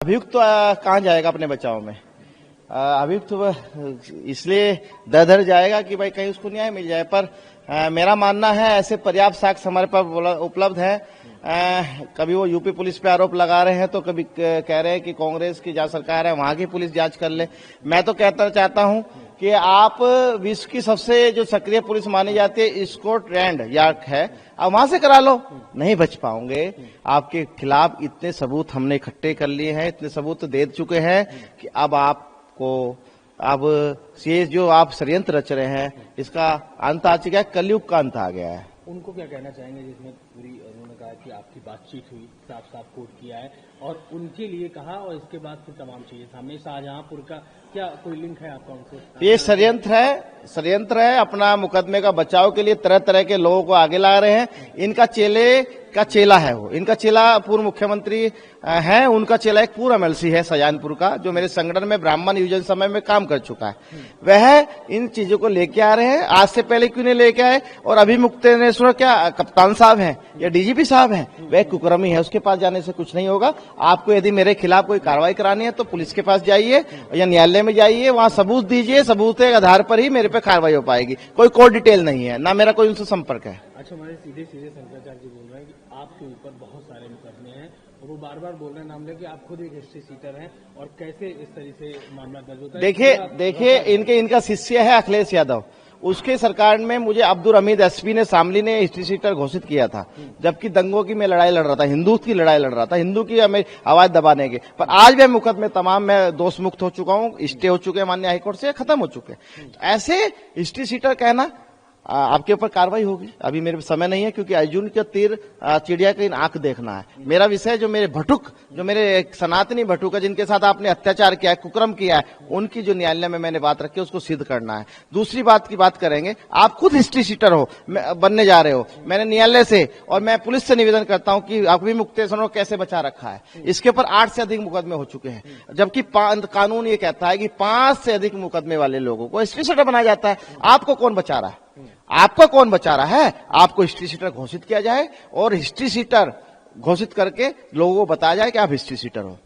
अभियुक्त तो कहाँ जाएगा अपने बचाव में। अभियुक्त तो इसलिए दर जाएगा कि भाई कहीं उसको न्याय मिल जाए, पर मेरा मानना है ऐसे पर्याप्त साक्ष्य हमारे पास उपलब्ध है। कभी वो यूपी पुलिस पे आरोप लगा रहे हैं, तो कभी कह रहे हैं कि कांग्रेस की जहाँ सरकार है वहां की पुलिस जांच कर ले। मैं तो कहता चाहता हूं कि आप विश्व की सबसे जो सक्रिय पुलिस मानी जाती है स्कॉटलैंड यार्ड है, आप वहां से करा लो, नहीं बच पाओगे। आपके खिलाफ इतने सबूत हमने इकट्ठे कर लिए हैं, इतने सबूत दे चुके हैं कि अब ये जो आप षड्यंत्र रच रहे हैं इसका अंत आ चुका है, कलयुग का अंत आ गया है। उनको क्या कहना चाहेंगे जिसमें पूरी उन्होंने कहा कि आपकी बातचीत हुई, साफ साफ कोट किया है और उनके लिए कहा और इसके बाद फिर तमाम चीजें सामने। शाहजहांपुर का क्या कोई लिंक है आपका उनसे? ये षड्यंत्र है अपना मुकदमे का बचाव के लिए तरह तरह के लोगों को आगे ला रहे हैं। इनका चेले का चेला है, वो इनका चेला पूर्व मुख्यमंत्री है, उनका चेला एक पूर्व एमएलसी है शाहजहांपुर का, जो मेरे संगठन में ब्राह्मण युवजन समय में काम कर चुका है। वह इन चीजों को लेके आ रहे हैं। आज से पहले क्यों नहीं लेके आए? और अभी मुक्तेश्वर क्या कप्तान साहब हैं या डीजीपी साहब हैं, वह कुकर्मी है, उसके पास जाने से कुछ नहीं होगा। आपको यदि मेरे खिलाफ कोई कार्रवाई करानी है तो पुलिस के पास जाइए या न्यायालय में जाइए, वहां सबूत दीजिए, सबूत के आधार पर ही मेरे पे कार्रवाई हो पाएगी। कोई कोई डिटेल नहीं है, ना मेरा कोई उनसे संपर्क है। अच्छा, हमारे सीधे शंकराचार्य जी बोल रहे हैं कि आपके ऊपर बहुत सारे मुकदमे हैं और वो बार बार बोल रहे हैं नाम लेके आप खुद एक हिस्ट्री सीटर हैं, और कैसे इस तरह से मामला दर्ज होता है? देखिए इनका शिष्य है अखिलेश यादव, उसके सरकार में मुझे अब्दुल हमीद एसपी ने शामली ने हिस्ट्री सीटर घोषित किया था, जबकि दंगों की मैं लड़ाई लड़ रहा था, हिंदू की लड़ाई लड़ रहा था, हिंदू की हमें आवाज दबाने के। पर आज वह मुकदमे तमाम मैं दोष मुक्त हो चुका हूं, स्टे हो चुके हैं माननीय हाईकोर्ट से, खत्म हो चुके हैं। तो ऐसे हिस्ट्री सीटर कहना आपके ऊपर कार्रवाई होगी। अभी मेरे समय नहीं है, क्योंकि अर्जुन के तीर चिड़िया की आंख देखना है। मेरा विषय जो मेरे भटुक, जो मेरे सनातनी भटुक है, जिनके साथ आपने अत्याचार किया है, कुकर्म किया है, उनकी जो न्यायालय में मैंने बात रखी है उसको सिद्ध करना है। दूसरी बात की बात करेंगे, आप खुद हिस्ट्री सीटर हो, बनने जा रहे हो। मैंने न्यायालय से और मैं पुलिस से निवेदन करता हूं कि अभी मुक्तेश्वर को कैसे बचा रखा है। इसके ऊपर 8 से अधिक मुकदमे हो चुके हैं, जबकि कानून ये कहता है कि 5 से अधिक मुकदमे वाले लोगों को हिस्ट्री सीटर बनाया जाता है। आपको कौन बचा रहा है? आपका कौन बचा रहा है? आपको हिस्ट्री सीटर घोषित किया जाए और हिस्ट्री सीटर घोषित करके लोगों को बताया जाए कि आप हिस्ट्री सीटर हो।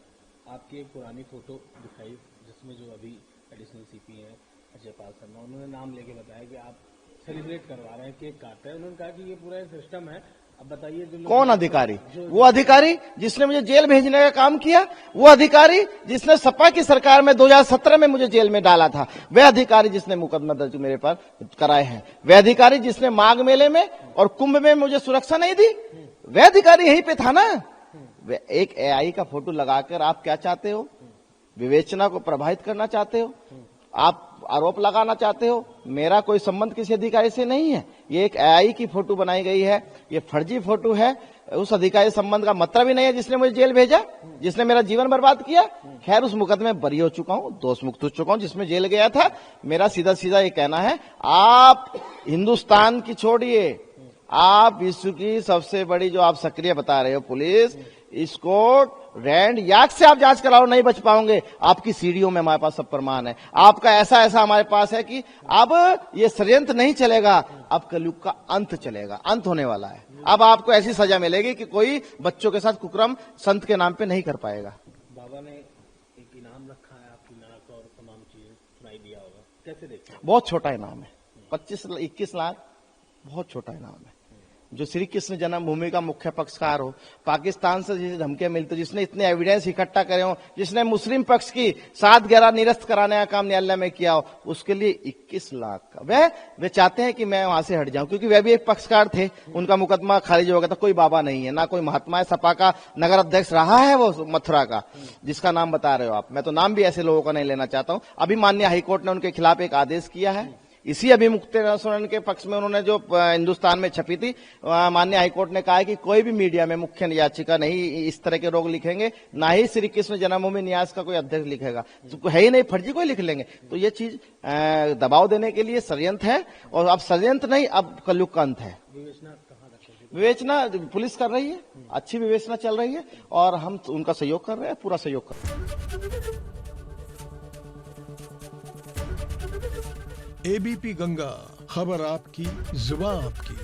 आपकी एक पुरानी फोटो दिखाई जिसमें जो अभी एडिशनल सीपी है अजय पाल शर्मा, उन्होंने नाम लेके बताया कि आप सेलिब्रेट करवा रहे हैं, केक काट रहे हैं। उन्होंने कहा कि ये पूरा सिस्टम है। अब बताइए कौन अधिकारी? वो अधिकारी जिसने मुझे जेल भेजने का काम किया, वो अधिकारी जिसने सपा की सरकार में 2017 में मुझे जेल में डाला था, वह अधिकारी जिसने मुकदमा दर्ज मेरे पर कराए हैं, वह अधिकारी जिसने माघ मेले में और कुंभ में मुझे सुरक्षा नहीं दी, वह अधिकारी यहीं पे था ना। एक एआई का फोटो लगाकर आप क्या चाहते हो? विवेचना को प्रभावित करना चाहते हो? आप आरोप लगाना चाहते हो? मेरा कोई संबंध किसी अधिकारी से नहीं है। ये एक एआई की फोटो बनाई गई है, ये फर्जी फोटो है। उस अधिकारी संबंध का मतलब ही नहीं है जिसने मुझे जेल भेजा, जिसने मेरा जीवन बर्बाद किया। खैर, उस मुकदमे में बरी हो चुका हूं, दोष मुक्त हो चुका हूं, जिसमें जेल गया था। मेरा सीधा सीधा ये कहना है, आप हिंदुस्तान की छोड़िए, आप विश्व की सबसे बड़ी जो आप सक्रिय बता रहे हो पुलिस, स्कॉट रैंड यार्ड से आप जांच कराओ, नहीं बच पाओगे। आपकी सीढ़ियों में हमारे पास सब प्रमाण है। आपका ऐसा हमारे पास है कि अब ये षड्यंत्र नहीं चलेगा, अब कलयुग का अंत चलेगा, अंत होने वाला है। अब आपको ऐसी सजा मिलेगी कि कोई बच्चों के साथ कुकर्म संत के नाम पे नहीं कर पाएगा। बाबा ने एक इनाम रखा है आपकी नाक और तमाम चीजें सुनाई दिया होगा, कैसे देखते हैं? बहुत छोटा इनाम है, 25-21 लाख, बहुत छोटा इनाम है। जो श्री कृष्ण जन्मभूमि का मुख्य पक्षकार हो, पाकिस्तान से जिसे धमकियां मिलती, जिसने इतने एविडेंस इकट्ठा करे हो, जिसने मुस्लिम पक्ष की 7-11 निरस्त कराने का काम न्यायालय में किया हो, उसके लिए 21 लाख का वे चाहते हैं कि मैं वहां से हट जाऊं, क्योंकि वे भी एक पक्षकार थे। उनका मुकदमा खारिज हो गया था। कोई बाबा नहीं है, ना कोई महात्मा है। सपा का नगर अध्यक्ष रहा है वो मथुरा का, जिसका नाम बता रहे हो आप। मैं तो नाम भी ऐसे लोगों का नहीं लेना चाहता हूं। अभी माननीय हाईकोर्ट ने उनके खिलाफ एक आदेश किया है। इसी अभी मुक्तेश्वर के पक्ष में उन्होंने जो हिंदुस्तान में छपी थी, माननीय हाईकोर्ट ने कहा है कि कोई भी मीडिया में मुख्य याचिका नहीं इस तरह के रोग लिखेंगे, ना ही श्री कृष्ण जन्मभूमि न्यास का कोई अध्यक्ष लिखेगा। तो है ही नहीं, फर्जी कोई लिख लेंगे। तो ये चीज दबाव देने के लिए षड्यंत्र है, और अब षड्यंत्र नहीं, अब कलयुग का अंत है। विवेचना पुलिस कर रही है, अच्छी विवेचना चल रही है, और हम उनका सहयोग कर रहे हैं, पूरा सहयोग कर रहे हैं। एबीपी गंगा, खबर आपकी, जुबान आपकी।